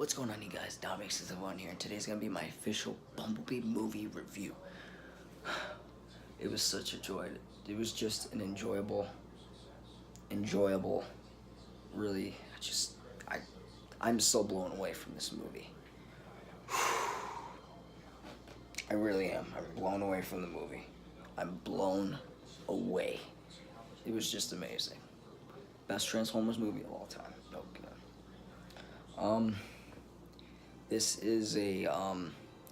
What's going on, you guys? Dominic61 here, and today's gonna be my official Bumblebee movie review. It was such a joy. It was just an enjoyable, really, I'm so blown away from this movie. I really am. I'm blown away from the movie. I'm blown away. It was just amazing. Best Transformers movie of all time. No kidding. This is a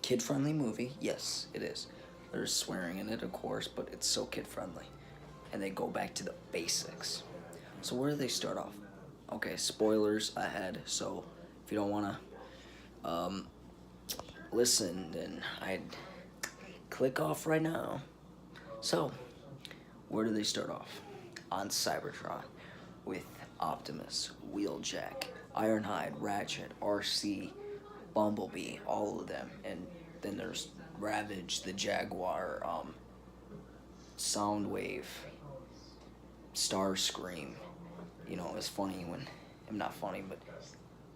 kid-friendly movie. Yes, it is. There's swearing in it, of course, but it's so kid-friendly. And they go back to the basics. So where do they start off? Okay, spoilers ahead. So if you don't want to listen, then I'd click off right now. So where do they start off? On Cybertron with Optimus, Wheeljack, Ironhide, Ratchet, RC, Bumblebee, all of them, and then there's Ravage, the Jaguar, Soundwave, Starscream. You know, it's funny when, not funny, but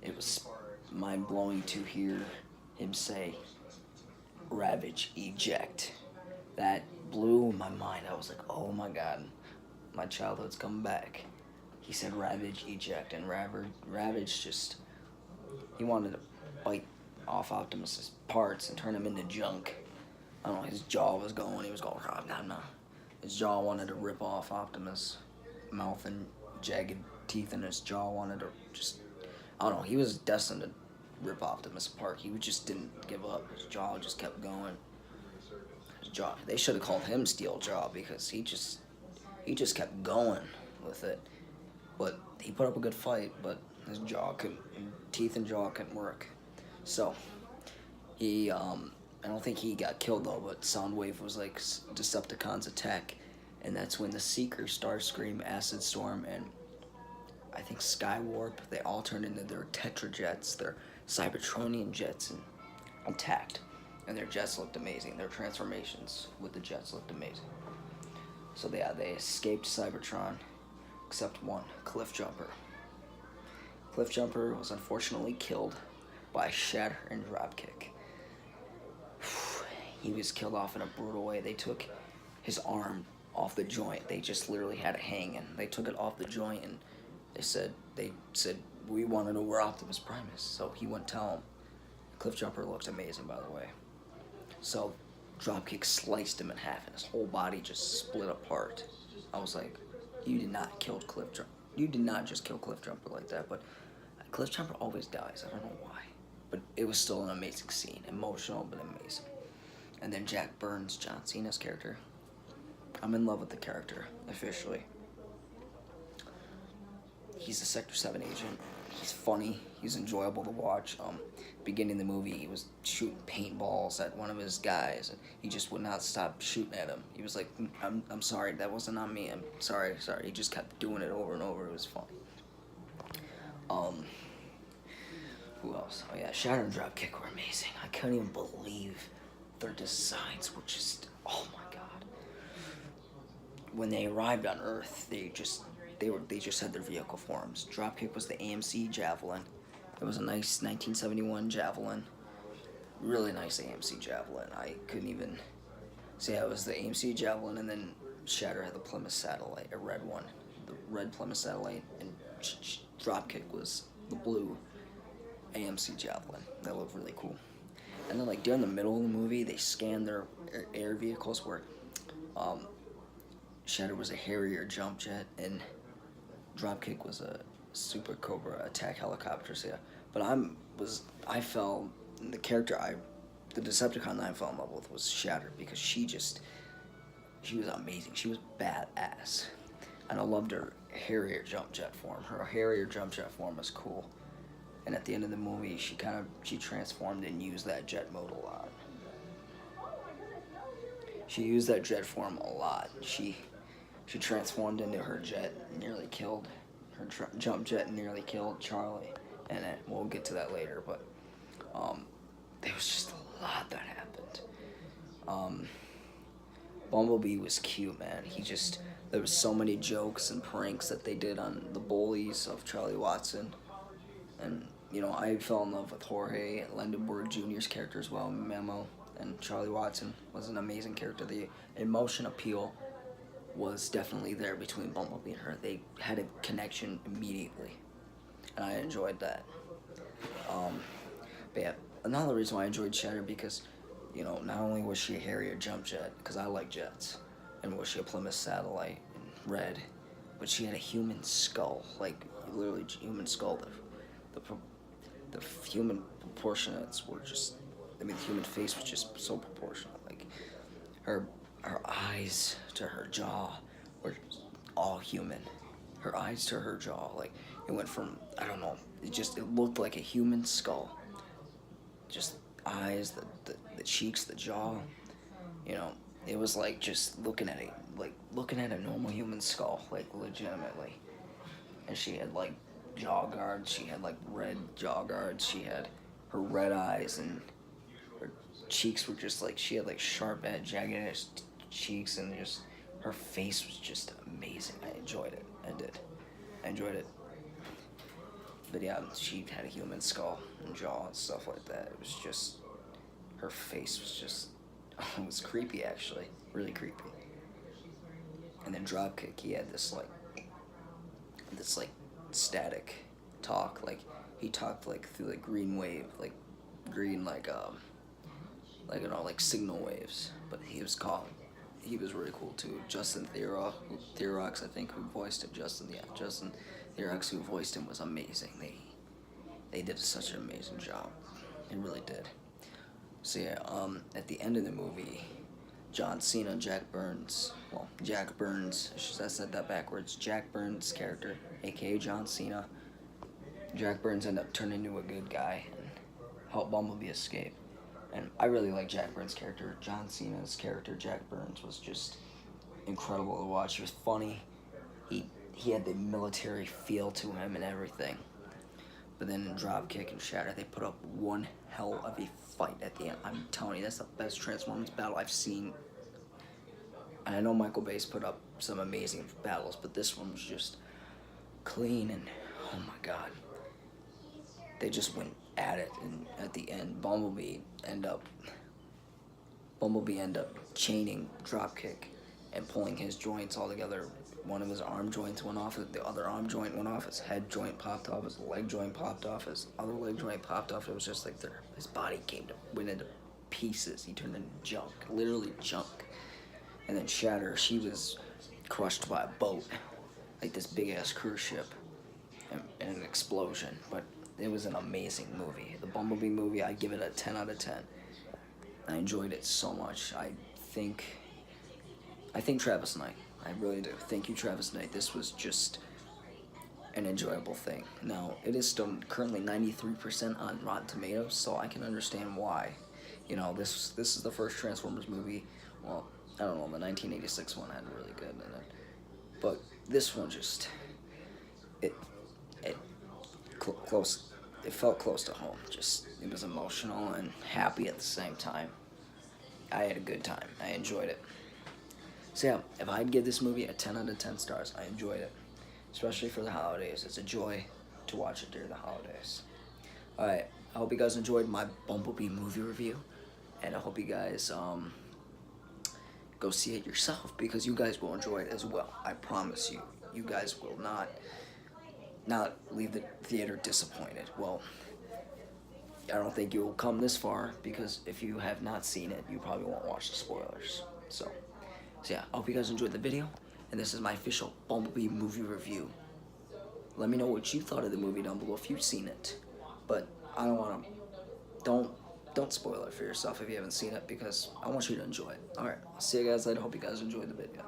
it was mind-blowing to hear him say, Ravage, eject. That blew my mind. I was like, oh my god, my childhood's coming back. He said Ravage, eject, and Ravage just, he wanted to bite off Optimus's parts and turn him into junk. I don't know, his jaw was going, he was going, no. His jaw wanted to rip off Optimus' mouth, and jagged teeth in his jaw wanted to just, I don't know, he was destined to rip Optimus apart. He just didn't give up. His jaw just kept going. His jaw, they should have called him Steel Jaw, because he just kept going with it. But he put up a good fight, but his jaw couldn't, teeth and jaw couldn't work. So he, I don't think he got killed though, but Soundwave was like Decepticons attack, and that's when the Seeker, Starscream, Acid Storm, and I think Skywarp, they all turned into their Tetrajets, their Cybertronian jets, and attacked. And their jets looked amazing. Their transformations with the jets looked amazing. So yeah, they escaped Cybertron, except one, Cliffjumper. Cliffjumper was unfortunately killed by Sharon Dropkick. He was killed off in a brutal way. They took his arm off the joint. They just literally had it hanging. They took it off the joint, and they said, we want to know where Optimus Prime is. So he wouldn't tell him. Cliffjumper looked amazing, by the way. So Dropkick sliced him in half, and his whole body just split apart. I was like, you did not kill Cliffjumper. You did not just kill Cliffjumper like that, but Cliffjumper always dies. I don't know why. But it was still an amazing scene. Emotional, but amazing. And then Jack Burns, John Cena's character. I'm in love with the character, officially. He's a Sector 7 agent. He's funny. He's enjoyable to watch. Beginning of the movie, he was shooting paintballs at one of his guys, and he just would not stop shooting at him. He was like, I'm sorry, that wasn't on me. I'm sorry. He just kept doing it over and over. It was funny. Who else? Oh yeah, Sharon Dropkick were amazing. I couldn't even believe their designs were just, oh my god. When they arrived on Earth, they just had their vehicle forms. Dropkick was the AMC Javelin. It was a nice 1971 Javelin. Really nice AMC Javelin. I couldn't even say it was the AMC Javelin, and then Shatter had the Plymouth Satellite, a red one. The red Plymouth Satellite, and Dropkick was the blue AMC Javelin. That looked really cool. And then, like, during the middle of the movie, they scanned their air vehicles, where Shatter was a Harrier jump jet, and Dropkick was a Super Cobra attack helicopter. So yeah, but the Decepticon that I fell in love with was Shatter, because she was amazing. She was badass, and I loved her Harrier jump jet form. Her Harrier jump jet form was cool. And at the end of the movie, she transformed and used that jet mode a lot. She used that jet form a lot. She transformed into her jet, nearly killed her jump jet, nearly killed Charlie, and we'll get to that later. But there was just a lot that happened. Bumblebee was cute, man. There was so many jokes and pranks that they did on the bullies of Charlie Watson, and you know, I fell in love with Jorge Lendenberg Jr.'s character as well. Memo and Charlie Watson was an amazing character. The emotion appeal was definitely there between Bumblebee and her. They had a connection immediately, and I enjoyed that. But yeah, another reason why I enjoyed Sharon, because, you know, not only was she a Harrier jump jet, because I like jets, and was she a Plymouth satellite in red, but she had a human skull, like literally human skull. The human proportionates were just, I mean, the human face was just so proportional. Like her eyes to her jaw were all human. Her eyes to her jaw, like it went from, I don't know, it looked like a human skull. Just eyes, the cheeks, the jaw, you know, it was like just looking at it, like looking at a normal human skull, like legitimately. And she had like jaw guards, she had like red jaw guards, she had her red eyes, and her cheeks were just like, she had like sharp edge, jagged edge cheeks, and just her face was just amazing. I enjoyed it. I did. I enjoyed it. But yeah, she had a human skull and jaw and stuff like that. It was just, her face was just, it was creepy actually, really creepy. And then Dropkick, he had this like static talk, like he talked like through the green wave, like green like you know, like signal waves. But he was really cool too. Justin Theroux, I think, who voiced him. Justin Theroux, who voiced him, was amazing. They did such an amazing job. They really did. So yeah, at the end of the movie, John Cena, Jack Burns, I said that backwards. Jack Burns' character, aka John Cena, Jack Burns ended up turning into a good guy and helped Bumblebee escape. And I really like Jack Burns' character. John Cena's character, Jack Burns, was just incredible to watch. He was funny. He had the military feel to him and everything. But then in Dropkick and Shatter, they put up one hell of a fight at the end. I'm telling you, that's the best Transformers battle I've seen. And I know Michael Bay's put up some amazing battles, but this one was just clean, and oh my god. They just went at it, and at the end, Bumblebee end up chaining Dropkick and pulling his joints all together. One of his arm joints went off, the other arm joint went off, his head joint popped off, his leg joint popped off, his other leg joint popped off. It was just like his body went into pieces. He turned into junk, literally junk. And then Shatter, she was crushed by a boat, like this big ass cruise ship, and an explosion. But it was an amazing movie. The Bumblebee movie, I give it a 10 out of 10. I enjoyed it so much. I think Travis Knight. I really do. Thank you, Travis Knight. This was just an enjoyable thing. Now, it is still currently 93% on Rotten Tomatoes, so I can understand why. You know, this is the first Transformers movie. Well, I don't know, the 1986 one had really good in it. But this one just, it felt close to home. Just, it was emotional and happy at the same time. I had a good time. I enjoyed it. So yeah, if I'd give this movie a 10 out of 10 stars, I enjoyed it. Especially for the holidays. It's a joy to watch it during the holidays. Alright, I hope you guys enjoyed my Bumblebee movie review. And I hope you guys go see it yourself, because you guys will enjoy it as well. I promise you. You guys will not leave the theater disappointed. Well, I don't think you will come this far, because if you have not seen it, you probably won't watch the spoilers. So yeah, I hope you guys enjoyed the video, and this is my official Bumblebee movie review. Let me know what you thought of the movie down below if you've seen it. But I don't spoil it for yourself if you haven't seen it, because I want you to enjoy it. Alright, I'll see you guys later. Hope you guys enjoyed the video.